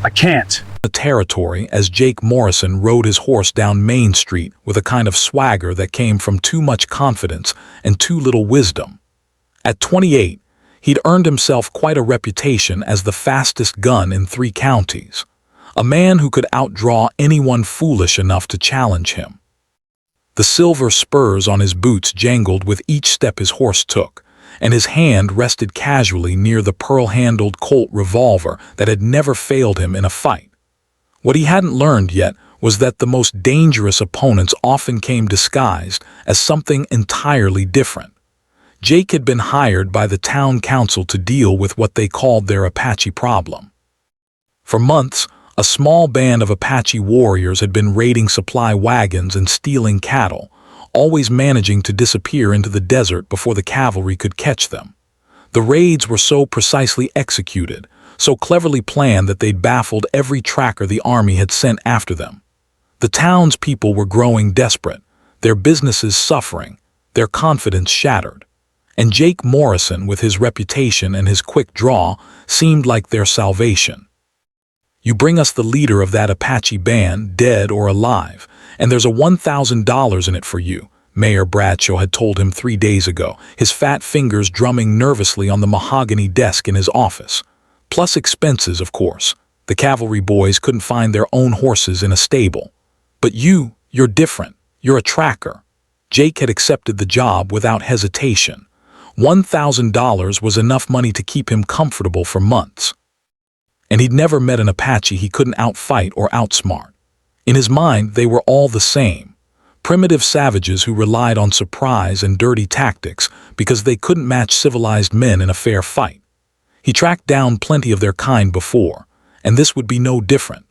I can't. The territory as Jake Morrison rode his horse down Main Street with a kind of swagger that came from too much confidence and too little wisdom. At 28, he'd earned himself quite a reputation as the fastest gun in 3 counties, a man who could outdraw anyone foolish enough to challenge him. The silver spurs on his boots jangled with each step his horse took, and his hand rested casually near the pearl-handled Colt revolver that had never failed him in a fight. What he hadn't learned yet was that the most dangerous opponents often came disguised as something entirely different. Jake had been hired by the town council to deal with what they called their Apache problem. For months, a small band of Apache warriors had been raiding supply wagons and stealing cattle, always managing to disappear into the desert before the cavalry could catch them. The raids were so precisely executed, so cleverly planned that they'd baffled every tracker the army had sent after them. The townspeople were growing desperate, their businesses suffering, their confidence shattered. And Jake Morrison, with his reputation and his quick draw, seemed like their salvation. You bring us the leader of that Apache band, dead or alive, and there's a $1,000 in it for you, Mayor Bradshaw had told him 3 days ago, his fat fingers drumming nervously on the mahogany desk in his office. Plus expenses, of course. The cavalry boys couldn't find their own horses in a stable. But you're different. You're a tracker. Jake had accepted the job without hesitation. $1,000 was enough money to keep him comfortable for months. And he'd never met an Apache he couldn't outfight or outsmart. In his mind, they were all the same. Primitive savages who relied on surprise and dirty tactics because they couldn't match civilized men in a fair fight. He tracked down plenty of their kind before, and this would be no different.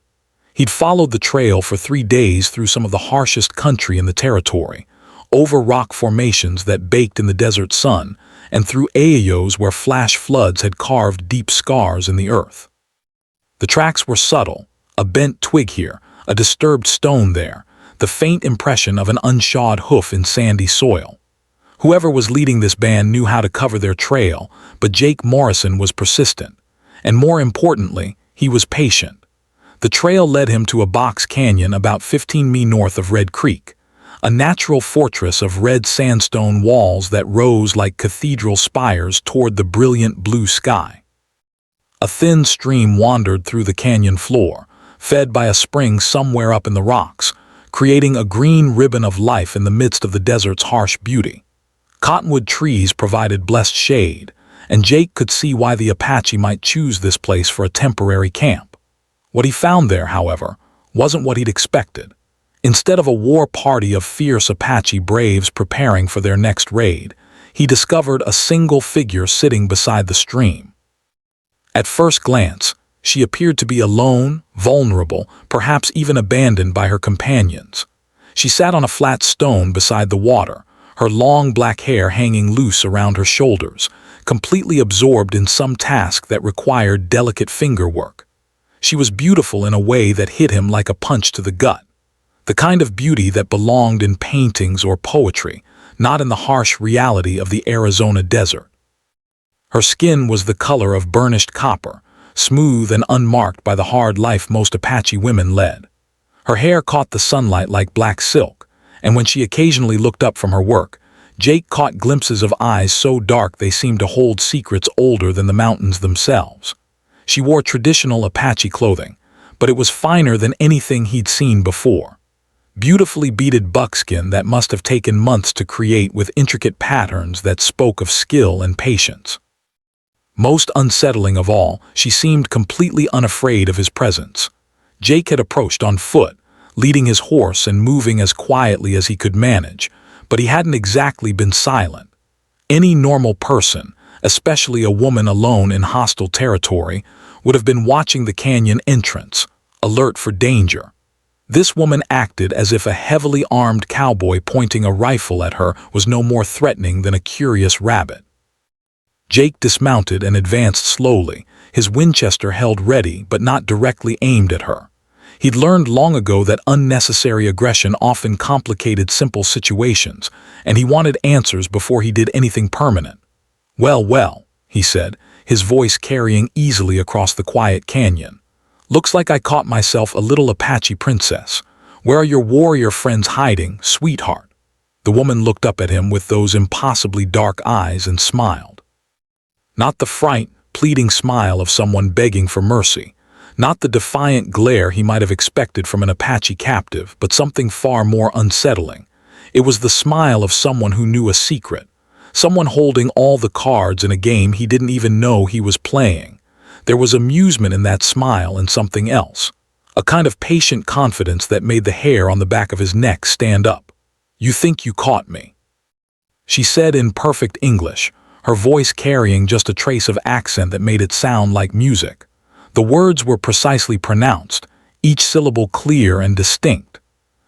He'd followed the trail for 3 days through some of the harshest country in the territory, over rock formations that baked in the desert sun, and through Aiyos where flash floods had carved deep scars in the earth. The tracks were subtle, a bent twig here, a disturbed stone there, the faint impression of an unshod hoof in sandy soil. Whoever was leading this band knew how to cover their trail, but Jake Morrison was persistent, and more importantly, he was patient. The trail led him to a box canyon about 15 mi north of Red Creek, a natural fortress of red sandstone walls that rose like cathedral spires toward the brilliant blue sky. A thin stream wandered through the canyon floor, fed by a spring somewhere up in the rocks, creating a green ribbon of life in the midst of the desert's harsh beauty. Cottonwood trees provided blessed shade, and Jake could see why the Apache might choose this place for a temporary camp. What he found there, however, wasn't what he'd expected. Instead of a war party of fierce Apache braves preparing for their next raid, he discovered a single figure sitting beside the stream. At first glance, she appeared to be alone, vulnerable, perhaps even abandoned by her companions. She sat on a flat stone beside the water, her long black hair hanging loose around her shoulders, completely absorbed in some task that required delicate finger work. She was beautiful in a way that hit him like a punch to the gut. The kind of beauty that belonged in paintings or poetry, not in the harsh reality of the Arizona desert. Her skin was the color of burnished copper, smooth and unmarked by the hard life most Apache women led. Her hair caught the sunlight like black silk, and when she occasionally looked up from her work, Jake caught glimpses of eyes so dark they seemed to hold secrets older than the mountains themselves. She wore traditional Apache clothing, but it was finer than anything he'd seen before. Beautifully beaded buckskin that must have taken months to create with intricate patterns that spoke of skill and patience. Most unsettling of all, she seemed completely unafraid of his presence. Jake had approached on foot, leading his horse and moving as quietly as he could manage, but he hadn't exactly been silent. Any normal person, especially a woman alone in hostile territory, would have been watching the canyon entrance, alert for danger. This woman acted as if a heavily armed cowboy pointing a rifle at her was no more threatening than a curious rabbit. Jake dismounted and advanced slowly, his Winchester held ready but not directly aimed at her. He'd learned long ago that unnecessary aggression often complicated simple situations, and he wanted answers before he did anything permanent. "Well, well," he said, his voice carrying easily across the quiet canyon. Looks like I caught myself a little Apache princess. Where are your warrior friends hiding, sweetheart?" The woman looked up at him with those impossibly dark eyes and smiled. Not the fright, pleading smile of someone begging for mercy. Not the defiant glare he might have expected from an Apache captive, but something far more unsettling. It was the smile of someone who knew a secret. Someone holding all the cards in a game he didn't even know he was playing. There was amusement in that smile and something else. A kind of patient confidence that made the hair on the back of his neck stand up. "You think you caught me," she said in perfect English, her voice carrying just a trace of accent that made it sound like music. The words were precisely pronounced, each syllable clear and distinct.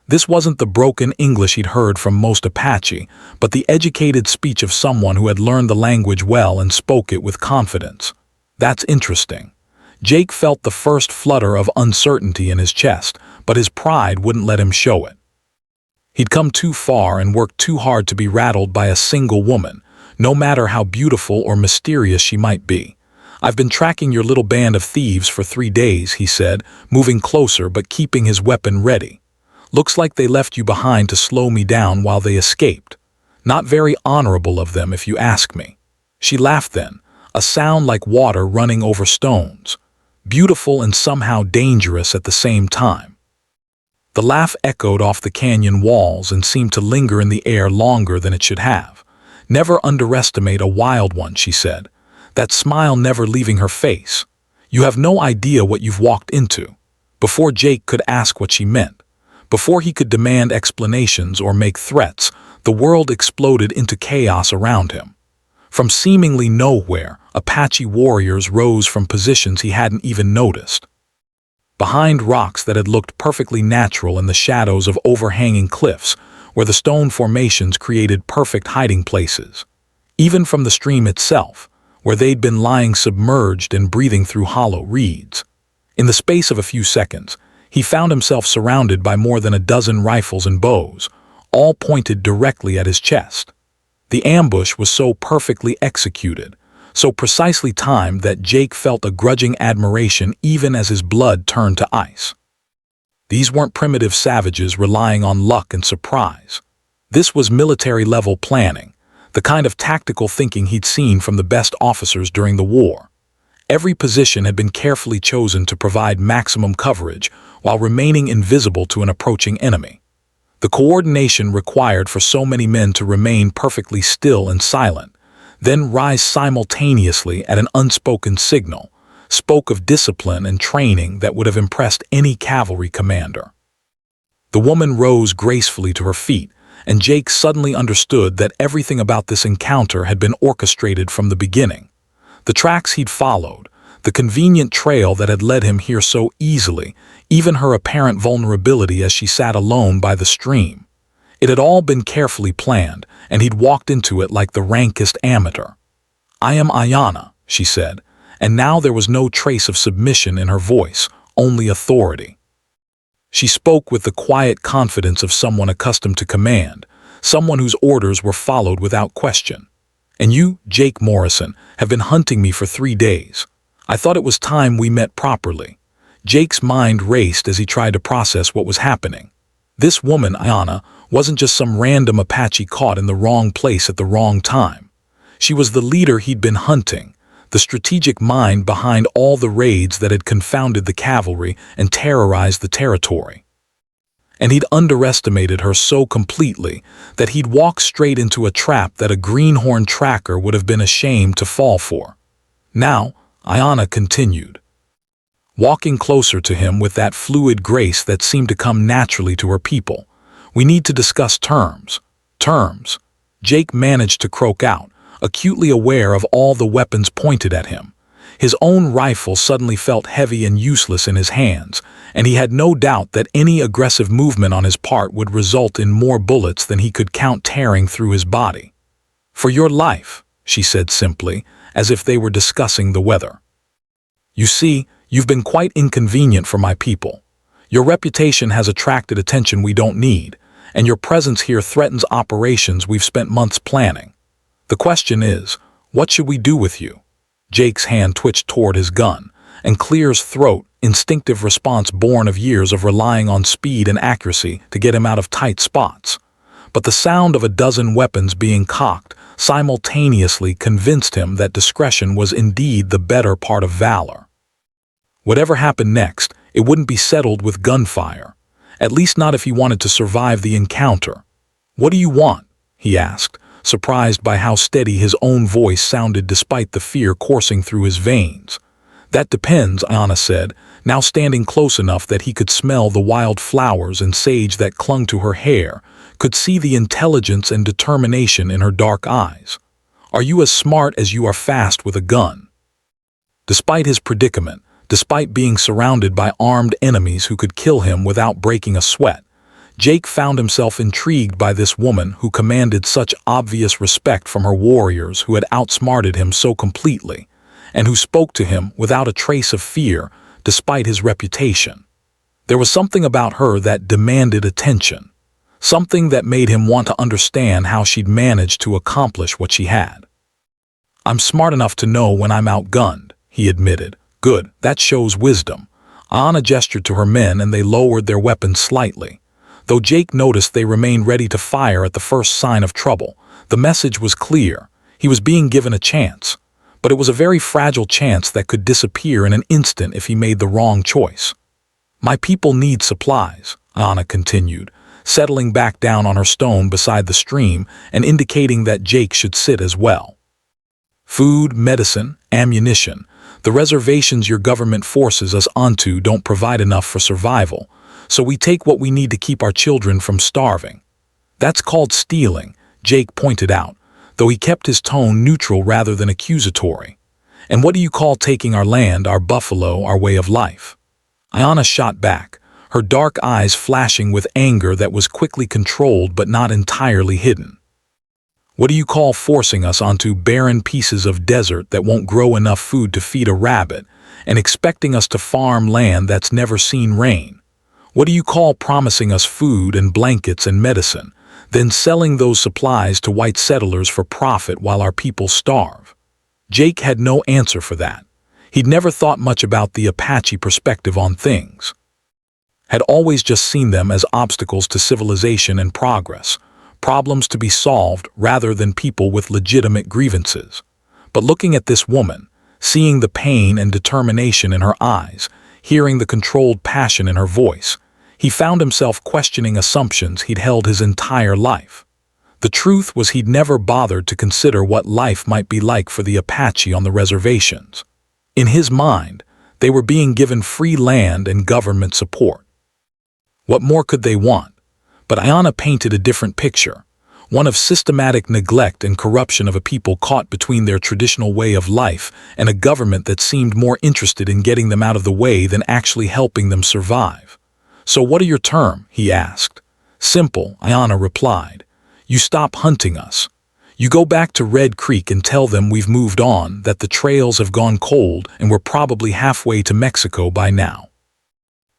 This wasn't the broken English he'd heard from most Apache, but the educated speech of someone who had learned the language well and spoke it with confidence. That's interesting. Jake felt the first flutter of uncertainty in his chest, but his pride wouldn't let him show it. He'd come too far and worked too hard to be rattled by a single woman, no matter how beautiful or mysterious she might be. "I've been tracking your little band of thieves for 3 days," he said, moving closer but keeping his weapon ready. "Looks like they left you behind to slow me down while they escaped. Not very honorable of them, if you ask me." She laughed then, a sound like water running over stones. Beautiful and somehow dangerous at the same time. The laugh echoed off the canyon walls and seemed to linger in the air longer than it should have. "Never underestimate a wild one," she said, that smile never leaving her face. "You have no idea what you've walked into." Before Jake could ask what she meant, before he could demand explanations or make threats, the world exploded into chaos around him. From seemingly nowhere, Apache warriors rose from positions he hadn't even noticed. Behind rocks that had looked perfectly natural in the shadows of overhanging cliffs, where the stone formations created perfect hiding places. Even from the stream itself, where they'd been lying submerged and breathing through hollow reeds. In the space of a few seconds, he found himself surrounded by more than a dozen rifles and bows, all pointed directly at his chest. The ambush was so perfectly executed, so precisely timed that Jake felt a grudging admiration even as his blood turned to ice. These weren't primitive savages relying on luck and surprise. This was military-level planning, the kind of tactical thinking he'd seen from the best officers during the war. Every position had been carefully chosen to provide maximum coverage while remaining invisible to an approaching enemy. The coordination required for so many men to remain perfectly still and silent, then rise simultaneously at an unspoken signal, spoke of discipline and training that would have impressed any cavalry commander. The woman rose gracefully to her feet, and Jake suddenly understood that everything about this encounter had been orchestrated from the beginning. The tracks he'd followed, the convenient trail that had led him here so easily, even her apparent vulnerability as she sat alone by the stream. It had all been carefully planned, and he'd walked into it like the rankest amateur. "I am Aiyana," she said, and now there was no trace of submission in her voice, only authority. She spoke with the quiet confidence of someone accustomed to command, someone whose orders were followed without question. "And you, Jake Morrison, have been hunting me for 3 days. I thought it was time we met properly." Jake's mind raced as he tried to process what was happening. This woman, Aiyana, wasn't just some random Apache caught in the wrong place at the wrong time. She was the leader he'd been hunting, the strategic mind behind all the raids that had confounded the cavalry and terrorized the territory. And he'd underestimated her so completely that he'd walked straight into a trap that a greenhorn tracker would have been ashamed to fall for. "Now," Aiyana continued, walking closer to him with that fluid grace that seemed to come naturally to her people, "we need to discuss terms." "Terms?" Jake managed to croak out, acutely aware of all the weapons pointed at him. His own rifle suddenly felt heavy and useless in his hands, and he had no doubt that any aggressive movement on his part would result in more bullets than he could count tearing through his body. "For your life," she said simply, as if they were discussing the weather. "You see, you've been quite inconvenient for my people. Your reputation has attracted attention we don't need, and your presence here threatens operations we've spent months planning. The question is, what should we do with you?" Jake's hand twitched toward his gun, and clears throat, instinctive response born of years of relying on speed and accuracy to get him out of tight spots. But the sound of a dozen weapons being cocked simultaneously convinced him that discretion was indeed the better part of valor. Whatever happened next, it wouldn't be settled with gunfire, at least not if he wanted to survive the encounter. "What do you want?" he asked, surprised by how steady his own voice sounded despite the fear coursing through his veins. "That depends," Aiyana said, now standing close enough that he could smell the wild flowers and sage that clung to her hair, could see the intelligence and determination in her dark eyes. "Are you as smart as you are fast with a gun?" Despite his predicament, despite being surrounded by armed enemies who could kill him without breaking a sweat, Jake found himself intrigued by this woman who commanded such obvious respect from her warriors who had outsmarted him so completely, and who spoke to him without a trace of fear despite his reputation. There was something about her that demanded attention, something that made him want to understand how she'd managed to accomplish what she had. "I'm smart enough to know when I'm outgunned," he admitted. "Good, that shows wisdom." Aiyana gestured to her men and they lowered their weapons slightly. Though Jake noticed they remained ready to fire at the first sign of trouble, the message was clear. He was being given a chance, but it was a very fragile chance that could disappear in an instant if he made the wrong choice. "My people need supplies," Aiyana continued, settling back down on her stone beside the stream and indicating that Jake should sit as well. "Food, medicine, ammunition. The reservations your government forces us onto don't provide enough for survival, so we take what we need to keep our children from starving." "That's called stealing," Jake pointed out, though he kept his tone neutral rather than accusatory. "And what do you call taking our land, our buffalo, our way of life?" Aiyana shot back, her dark eyes flashing with anger that was quickly controlled but not entirely hidden. "What do you call forcing us onto barren pieces of desert that won't grow enough food to feed a rabbit, and expecting us to farm land that's never seen rain? What do you call promising us food and blankets and medicine, then selling those supplies to white settlers for profit while our people starve?" Jake had no answer for that. He'd never thought much about the Apache perspective on things. Had always just seen them as obstacles to civilization and progress, problems to be solved rather than people with legitimate grievances. But looking at this woman, seeing the pain and determination in her eyes, hearing the controlled passion in her voice, he found himself questioning assumptions he'd held his entire life. The truth was he'd never bothered to consider what life might be like for the Apache on the reservations. In his mind, they were being given free land and government support. What more could they want? But Aiyana painted a different picture, one of systematic neglect and corruption of a people caught between their traditional way of life and a government that seemed more interested in getting them out of the way than actually helping them survive. "So what are your terms?" he asked. "Simple," Aiyana replied. "You stop hunting us. You go back to Red Creek and tell them we've moved on, that the trails have gone cold and we're probably halfway to Mexico by now.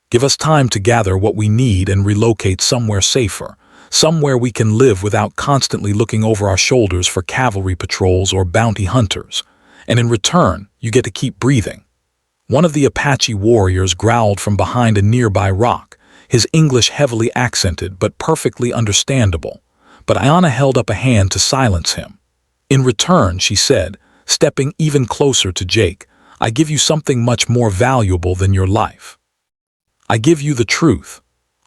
Give us time to gather what we need and relocate somewhere safer, somewhere we can live without constantly looking over our shoulders for cavalry patrols or bounty hunters. And in return, you get to keep breathing." One of the Apache warriors growled from behind a nearby rock, his English heavily accented but perfectly understandable. But Aiyana held up a hand to silence him. "In return," she said, stepping even closer to Jake, "I give you something much more valuable than your life. I give you the truth."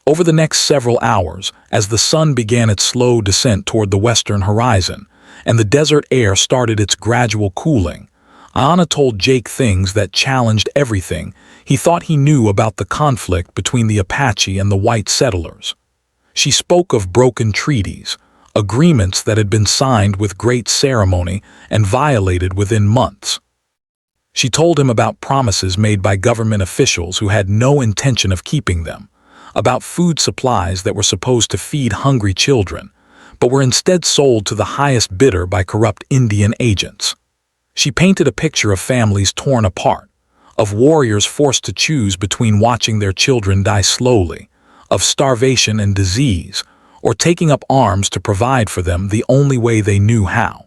Over the next several hours, as the sun began its slow descent toward the western horizon, and the desert air started its gradual cooling, Aiyana told Jake things that challenged everything he thought he knew about the conflict between the Apache and the white settlers. She spoke of broken treaties, agreements that had been signed with great ceremony and violated within months. She told him about promises made by government officials who had no intention of keeping them, about food supplies that were supposed to feed hungry children, but were instead sold to the highest bidder by corrupt Indian agents. She painted a picture of families torn apart, of warriors forced to choose between watching their children die slowly, of starvation and disease, or taking up arms to provide for them the only way they knew how.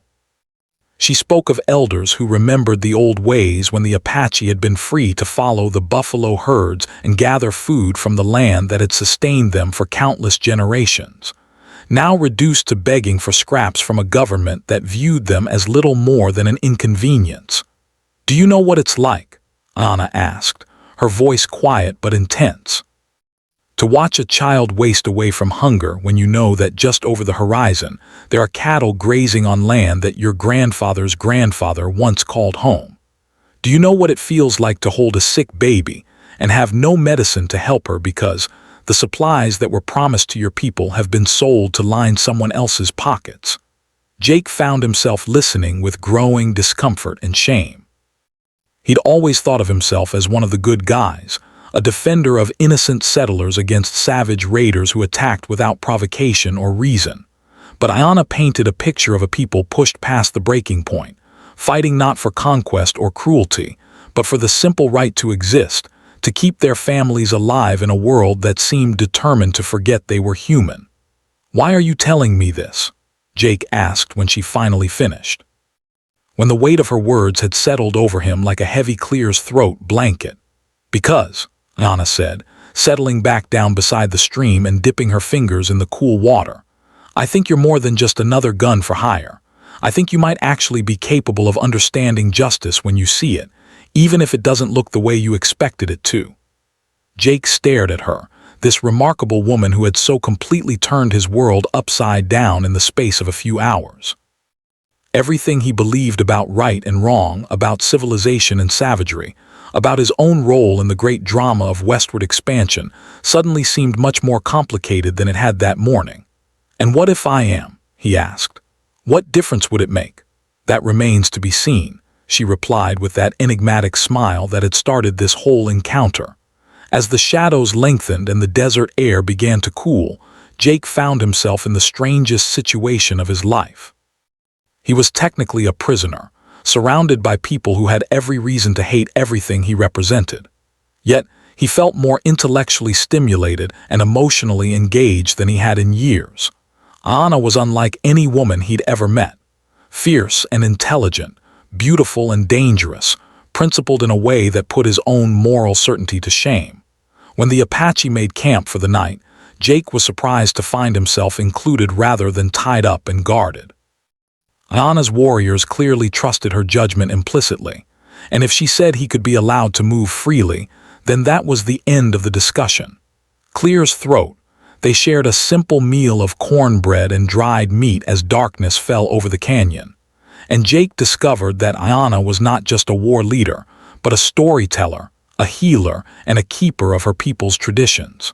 She spoke of elders who remembered the old ways when the Apache had been free to follow the buffalo herds and gather food from the land that had sustained them for countless generations, now reduced to begging for scraps from a government that viewed them as little more than an inconvenience. "Do you know what it's like?" Aiyana asked, her voice quiet but intense. "To watch a child waste away from hunger when you know that just over the horizon there are cattle grazing on land that your grandfather's grandfather once called home? Do you know what it feels like to hold a sick baby and have no medicine to help her because the supplies that were promised to your people have been sold to line someone else's pockets?" Jake found himself listening with growing discomfort and shame. He'd always thought of himself as one of the good guys, a defender of innocent settlers against savage raiders who attacked without provocation or reason. But Aiyana painted a picture of a people pushed past the breaking point, fighting not for conquest or cruelty, but for the simple right to exist, to keep their families alive in a world that seemed determined to forget they were human. "Why are you telling me this?" Jake asked when she finally finished. When the weight of her words had settled over him like a heavy clear's throat blanket. "Because," Aiyana said, settling back down beside the stream and dipping her fingers in the cool water, "I think you're more than just another gun for hire. I think you might actually be capable of understanding justice when you see it, even if it doesn't look the way you expected it to." Jake stared at her, this remarkable woman who had so completely turned his world upside down in the space of a few hours. Everything he believed about right and wrong, about civilization and savagery, about his own role in the great drama of westward expansion, suddenly seemed much more complicated than it had that morning. "And what if I am?" he asked. "What difference would it make?" "That remains to be seen," she replied with that enigmatic smile that had started this whole encounter. As the shadows lengthened and the desert air began to cool, Jake found himself in the strangest situation of his life. He was technically a prisoner, surrounded by people who had every reason to hate everything he represented. Yet, he felt more intellectually stimulated and emotionally engaged than he had in years. Aiyana was unlike any woman he'd ever met. Fierce and intelligent, beautiful and dangerous, principled in a way that put his own moral certainty to shame. When the Apache made camp for the night, Jake was surprised to find himself included rather than tied up and guarded. Aiyana's warriors clearly trusted her judgment implicitly, and if she said he could be allowed to move freely, then that was the end of the discussion. Clear's throat. They shared a simple meal of cornbread and dried meat as darkness fell over the canyon. And Jake discovered that Aiyana was not just a war leader, but a storyteller, a healer, and a keeper of her people's traditions.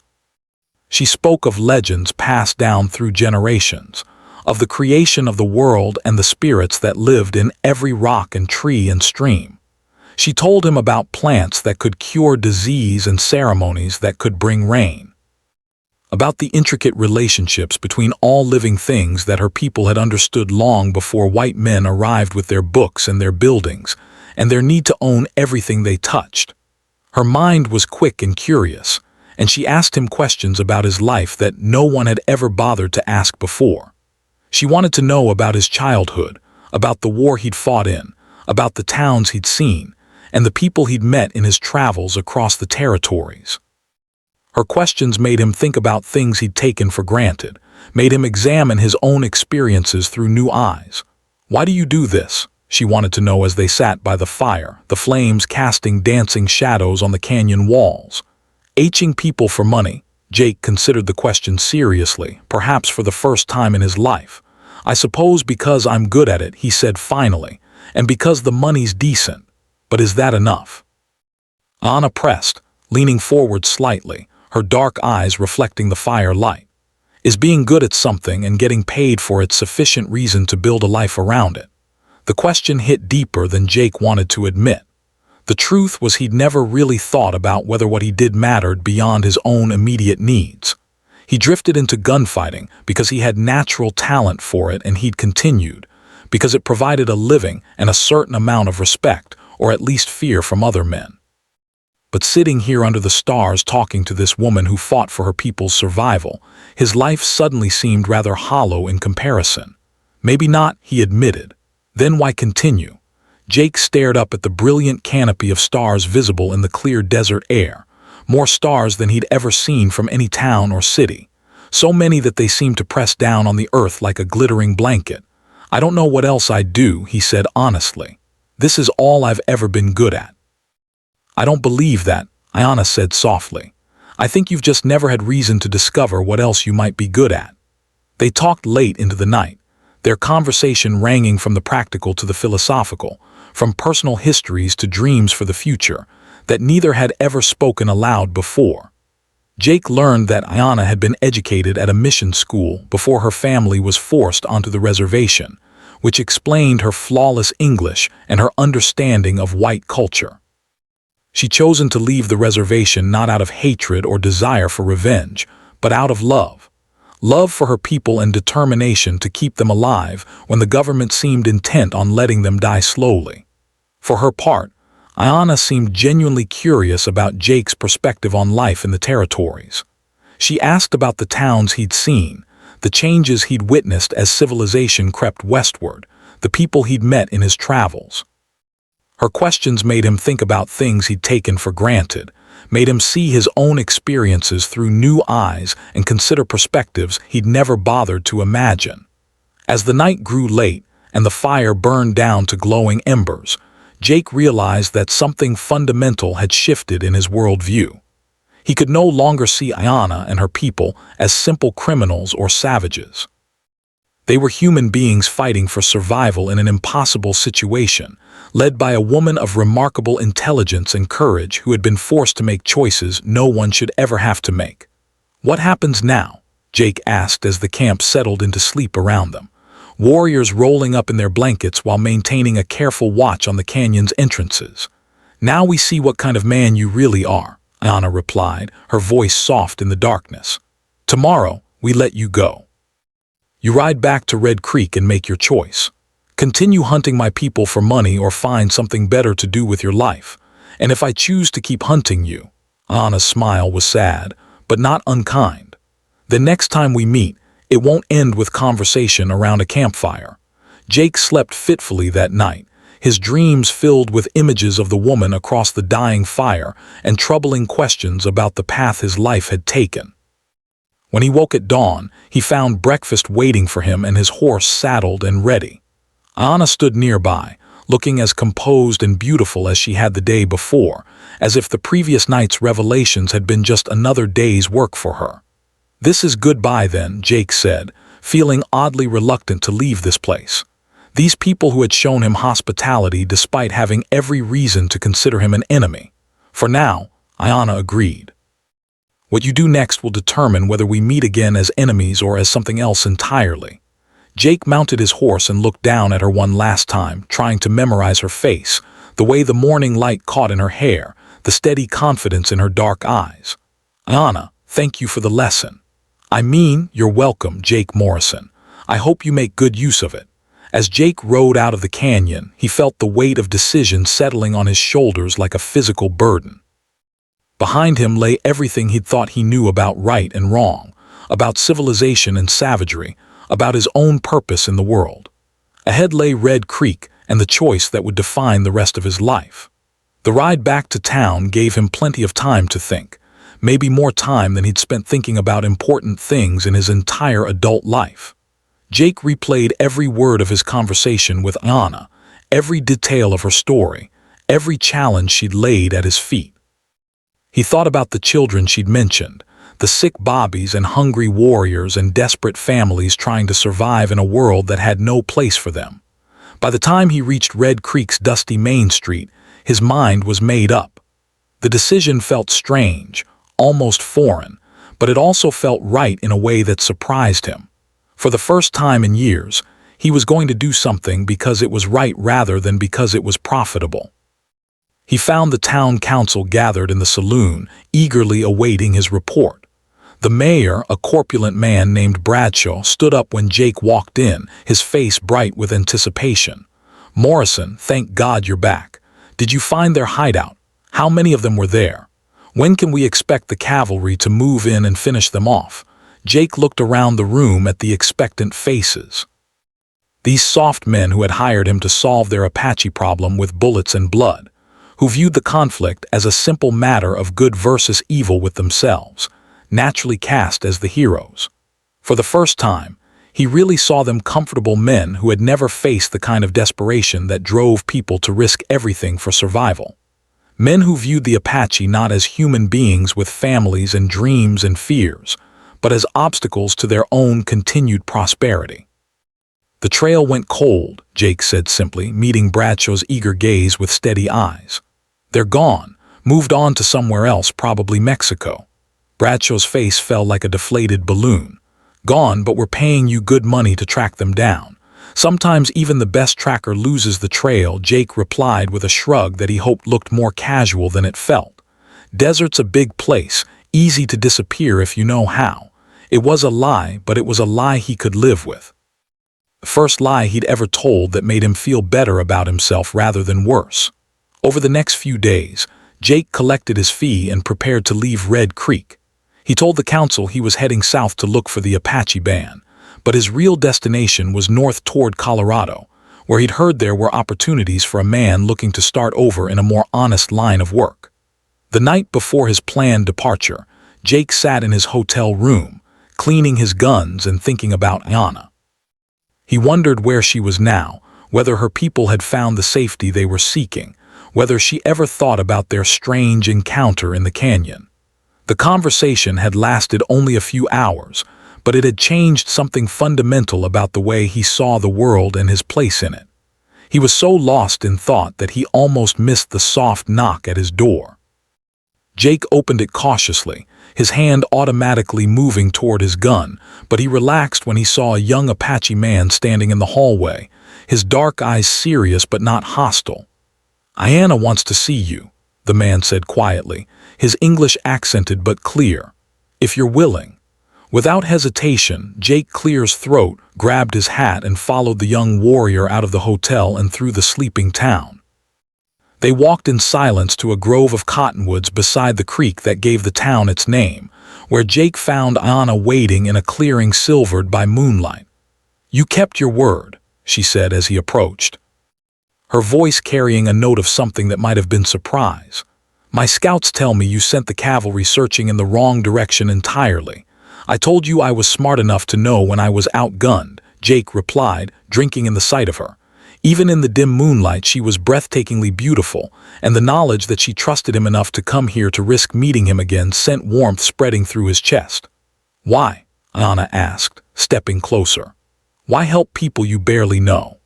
She spoke of legends passed down through generations, of the creation of the world and the spirits that lived in every rock and tree and stream. She told him about plants that could cure disease and ceremonies that could bring rain. About the intricate relationships between all living things that her people had understood long before white men arrived with their books and their buildings, and their need to own everything they touched. Her mind was quick and curious, and she asked him questions about his life that no one had ever bothered to ask before. She wanted to know about his childhood, about the war he'd fought in, about the towns he'd seen, and the people he'd met in his travels across the territories. Her questions made him think about things he'd taken for granted, made him examine his own experiences through new eyes. "Why do you do this?" she wanted to know as they sat by the fire, the flames casting dancing shadows on the canyon walls. Aching people for money. Jake considered the question seriously, perhaps for the first time in his life. "I suppose because I'm good at it," he said finally, "and because the money's decent. But is that enough?" Aiyana pressed, leaning forward slightly, her dark eyes reflecting the firelight. "Is being good at something and getting paid for it sufficient reason to build a life around it?" The question hit deeper than Jake wanted to admit. The truth was he'd never really thought about whether what he did mattered beyond his own immediate needs. He drifted into gunfighting because he had natural talent for it, and he'd continued, because it provided a living and a certain amount of respect, or at least fear from other men. But sitting here under the stars talking to this woman who fought for her people's survival, his life suddenly seemed rather hollow in comparison. Maybe not, he admitted. Then why continue? Jake stared up at the brilliant canopy of stars visible in the clear desert air, more stars than he'd ever seen from any town or city, so many that they seemed to press down on the earth like a glittering blanket. I don't know what else I'd do, he said honestly. This is all I've ever been good at. I don't believe that, Aiyana said softly. I think you've just never had reason to discover what else you might be good at. They talked late into the night, their conversation ranging from the practical to the philosophical, from personal histories to dreams for the future, that neither had ever spoken aloud before. Jake learned that Aiyana had been educated at a mission school before her family was forced onto the reservation, which explained her flawless English and her understanding of white culture. She'd chosen to leave the reservation not out of hatred or desire for revenge, but out of love. Love for her people and determination to keep them alive when the government seemed intent on letting them die slowly. For her part, Aiyana seemed genuinely curious about Jake's perspective on life in the territories. She asked about the towns he'd seen, the changes he'd witnessed as civilization crept westward, the people he'd met in his travels. Her questions made him think about things he'd taken for granted, made him see his own experiences through new eyes and consider perspectives he'd never bothered to imagine. As the night grew late and the fire burned down to glowing embers, Jake realized that something fundamental had shifted in his worldview. He could no longer see Aiyana and her people as simple criminals or savages. They were human beings fighting for survival in an impossible situation, led by a woman of remarkable intelligence and courage who had been forced to make choices no one should ever have to make. "What happens now?" Jake asked as the camp settled into sleep around them, warriors rolling up in their blankets while maintaining a careful watch on the canyon's entrances. "Now we see what kind of man you really are," Aiyana replied, her voice soft in the darkness. "Tomorrow, we let you go. You ride back to Red Creek and make your choice. Continue hunting my people for money or find something better to do with your life. And if I choose to keep hunting you," Aiyana's smile was sad, but not unkind, "the next time we meet, it won't end with conversation around a campfire." Jake slept fitfully that night, his dreams filled with images of the woman across the dying fire and troubling questions about the path his life had taken. When he woke at dawn, he found breakfast waiting for him and his horse saddled and ready. Aiyana stood nearby, looking as composed and beautiful as she had the day before, as if the previous night's revelations had been just another day's work for her. "This is goodbye then," Jake said, feeling oddly reluctant to leave this place. These people who had shown him hospitality despite having every reason to consider him an enemy. "For now," Aiyana agreed. "What you do next will determine whether we meet again as enemies or as something else entirely." Jake mounted his horse and looked down at her one last time, trying to memorize her face, the way the morning light caught in her hair, the steady confidence in her dark eyes. "Aiyana, thank you for the lesson." "I mean, you're welcome, Jake Morrison. I hope you make good use of it." As Jake rode out of the canyon, he felt the weight of decision settling on his shoulders like a physical burden. Behind him lay everything he'd thought he knew about right and wrong, about civilization and savagery, about his own purpose in the world. Ahead lay Red Creek and the choice that would define the rest of his life. The ride back to town gave him plenty of time to think, maybe more time than he'd spent thinking about important things in his entire adult life. Jake replayed every word of his conversation with Aiyana, every detail of her story, every challenge she'd laid at his feet. He thought about the children she'd mentioned, the sick bobbies and hungry warriors and desperate families trying to survive in a world that had no place for them. By the time he reached Red Creek's dusty Main Street, his mind was made up. The decision felt strange, almost foreign, but it also felt right in a way that surprised him. For the first time in years, he was going to do something because it was right rather than because it was profitable. He found the town council gathered in the saloon, eagerly awaiting his report. The mayor, a corpulent man named Bradshaw, stood up when Jake walked in, his face bright with anticipation. "Morrison, thank God you're back. Did you find their hideout? How many of them were there? When can we expect the cavalry to move in and finish them off?" Jake looked around the room at the expectant faces. These soft men who had hired him to solve their Apache problem with bullets and blood, who viewed the conflict as a simple matter of good versus evil with themselves, naturally cast as the heroes. For the first time, he really saw them comfortable men who had never faced the kind of desperation that drove people to risk everything for survival. Men who viewed the Apache not as human beings with families and dreams and fears, but as obstacles to their own continued prosperity. "The trail went cold," Jake said simply, meeting Bradshaw's eager gaze with steady eyes. "They're gone, moved on to somewhere else, probably Mexico." Bradshaw's face fell like a deflated balloon. "Gone, but we're paying you good money to track them down. Sometimes even the best tracker loses the trail," Jake replied with a shrug that he hoped looked more casual than it felt. "Desert's a big place, easy to disappear if you know how." It was a lie, but it was a lie he could live with. The first lie he'd ever told that made him feel better about himself rather than worse. Over the next few days, Jake collected his fee and prepared to leave Red Creek. He told the council he was heading south to look for the Apache band, but his real destination was north toward Colorado, where he'd heard there were opportunities for a man looking to start over in a more honest line of work. The night before his planned departure, Jake sat in his hotel room, cleaning his guns and thinking about Aiyana. He wondered where she was now, whether her people had found the safety they were seeking, whether she ever thought about their strange encounter in the canyon. The conversation had lasted only a few hours, but it had changed something fundamental about the way he saw the world and his place in it. He was so lost in thought that he almost missed the soft knock at his door. Jake opened it cautiously, his hand automatically moving toward his gun, but he relaxed when he saw a young Apache man standing in the hallway, his dark eyes serious but not hostile. "Aiyana wants to see you," the man said quietly, his English accented but clear. "If you're willing." Without hesitation, Jake cleared his throat, grabbed his hat and followed the young warrior out of the hotel and through the sleeping town. They walked in silence to a grove of cottonwoods beside the creek that gave the town its name, where Jake found Aiyana waiting in a clearing silvered by moonlight. "You kept your word," she said as he approached, her voice carrying a note of something that might have been surprise. "My scouts tell me you sent the cavalry searching in the wrong direction entirely. I told you I was smart enough to know when I was outgunned," Jake replied, drinking in the sight of her. Even in the dim moonlight, she was breathtakingly beautiful, and the knowledge that she trusted him enough to come here to risk meeting him again sent warmth spreading through his chest. "Why?" Aiyana asked, stepping closer. "Why help people you barely know?"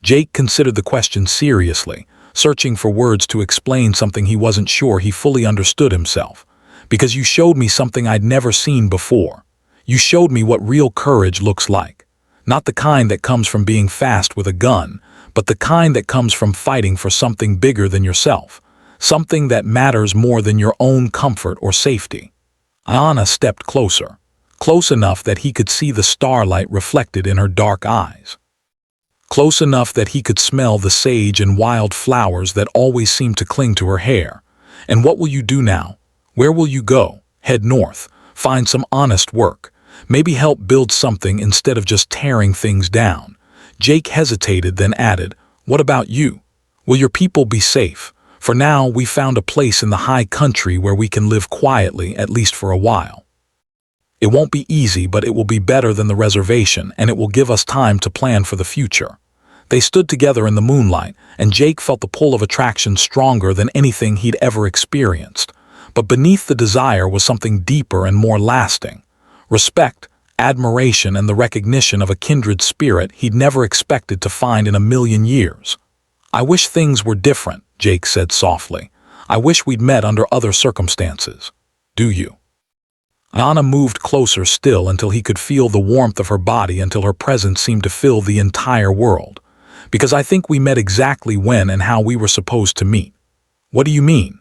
Jake considered the question seriously, searching for words to explain something he wasn't sure he fully understood himself. "Because you showed me something I'd never seen before. You showed me what real courage looks like. Not the kind that comes from being fast with a gun, but the kind that comes from fighting for something bigger than yourself, something that matters more than your own comfort or safety." Aiyana stepped closer, close enough that he could see the starlight reflected in her dark eyes. Close enough that he could smell the sage and wild flowers that always seemed to cling to her hair. "And what will you do now? Where will you go? Head north, find some honest work, maybe help build something instead of just tearing things down." Jake hesitated, then added, "What about you? Will your people be safe? For now, we found a place in the high country where we can live quietly, at least for a while. It won't be easy, but it will be better than the reservation, and it will give us time to plan for the future." They stood together in the moonlight, and Jake felt the pull of attraction stronger than anything he'd ever experienced. But beneath the desire was something deeper and more lasting. Respect, admiration, and the recognition of a kindred spirit he'd never expected to find in a million years. "I wish things were different," Jake said softly. "I wish we'd met under other circumstances." "Do you?" Aiyana moved closer still until he could feel the warmth of her body, until her presence seemed to fill the entire world. "Because I think we met exactly when and how we were supposed to meet." "What do you mean?"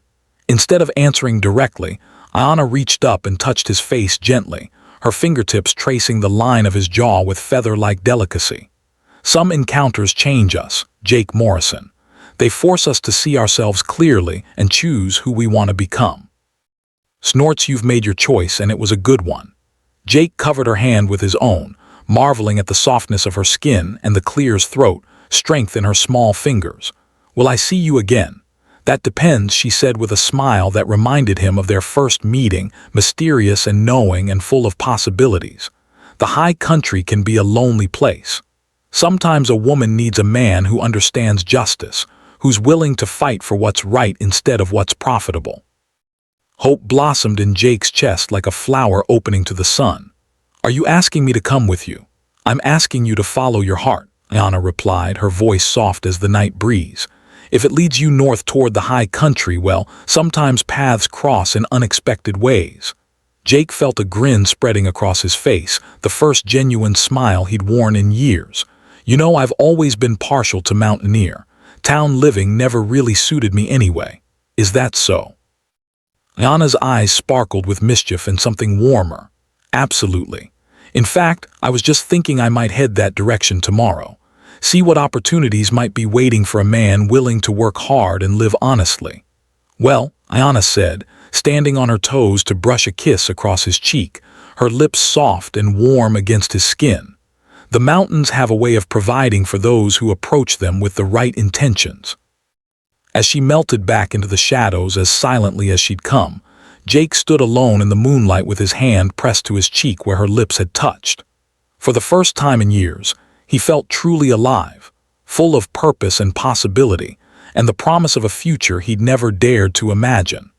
Instead of answering directly, Aiyana reached up and touched his face gently, her fingertips tracing the line of his jaw with feather-like delicacy. "Some encounters change us, Jake Morrison. They force us to see ourselves clearly and choose who we want to become." "Snorts, you've made your choice, and it was a good one." Jake covered her hand with his own, marveling at the softness of her skin and the clear's throat, strength in her small fingers. "Will I see you again?" "That depends," she said with a smile that reminded him of their first meeting, mysterious and knowing and full of possibilities. The high country can be a lonely place. Sometimes a woman needs a man who understands justice, who's willing to fight for what's right instead of what's profitable. Hope blossomed in Jake's chest like a flower opening to the sun. "Are you asking me to come with you?" "I'm asking you to follow your heart," Aiyana replied, her voice soft as the night breeze. "If it leads you north toward the high country, well, sometimes paths cross in unexpected ways." Jake felt a grin spreading across his face, the first genuine smile he'd worn in years. "You know, I've always been partial to mountaineer. Town living never really suited me anyway." "Is that so?" Aiyana's eyes sparkled with mischief and something warmer. "Absolutely. In fact, I was just thinking I might head that direction tomorrow. See what opportunities might be waiting for a man willing to work hard and live honestly." "Well," Aiyana said, standing on her toes to brush a kiss across his cheek, her lips soft and warm against his skin. "The mountains have a way of providing for those who approach them with the right intentions." As she melted back into the shadows as silently as she'd come, Jake stood alone in the moonlight with his hand pressed to his cheek where her lips had touched. For the first time in years, he felt truly alive, full of purpose and possibility, and the promise of a future he'd never dared to imagine.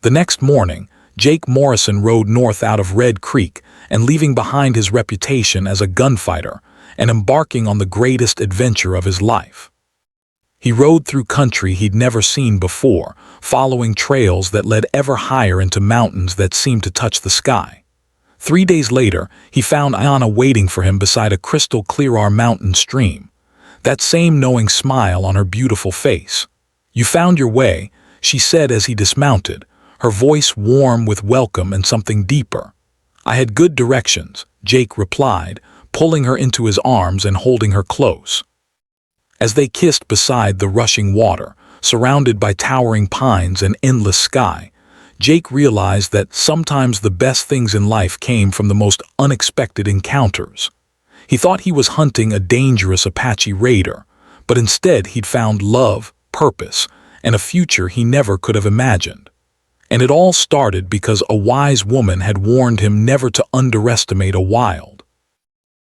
The next morning, Jake Morrison rode north out of Red Creek and leaving behind his reputation as a gunfighter and embarking on the greatest adventure of his life. He rode through country he'd never seen before, following trails that led ever higher into mountains that seemed to touch the sky. 3 days later, he found Aiyana waiting for him beside a crystal-clear mountain stream, that same knowing smile on her beautiful face. "You found your way," she said as he dismounted, her voice warm with welcome and something deeper. "I had good directions," Jake replied, pulling her into his arms and holding her close. As they kissed beside the rushing water, surrounded by towering pines and endless sky, Jake realized that sometimes the best things in life came from the most unexpected encounters. He thought he was hunting a dangerous Apache raider, but instead he'd found love, purpose, and a future he never could have imagined. And it all started because a wise woman had warned him never to underestimate a wild.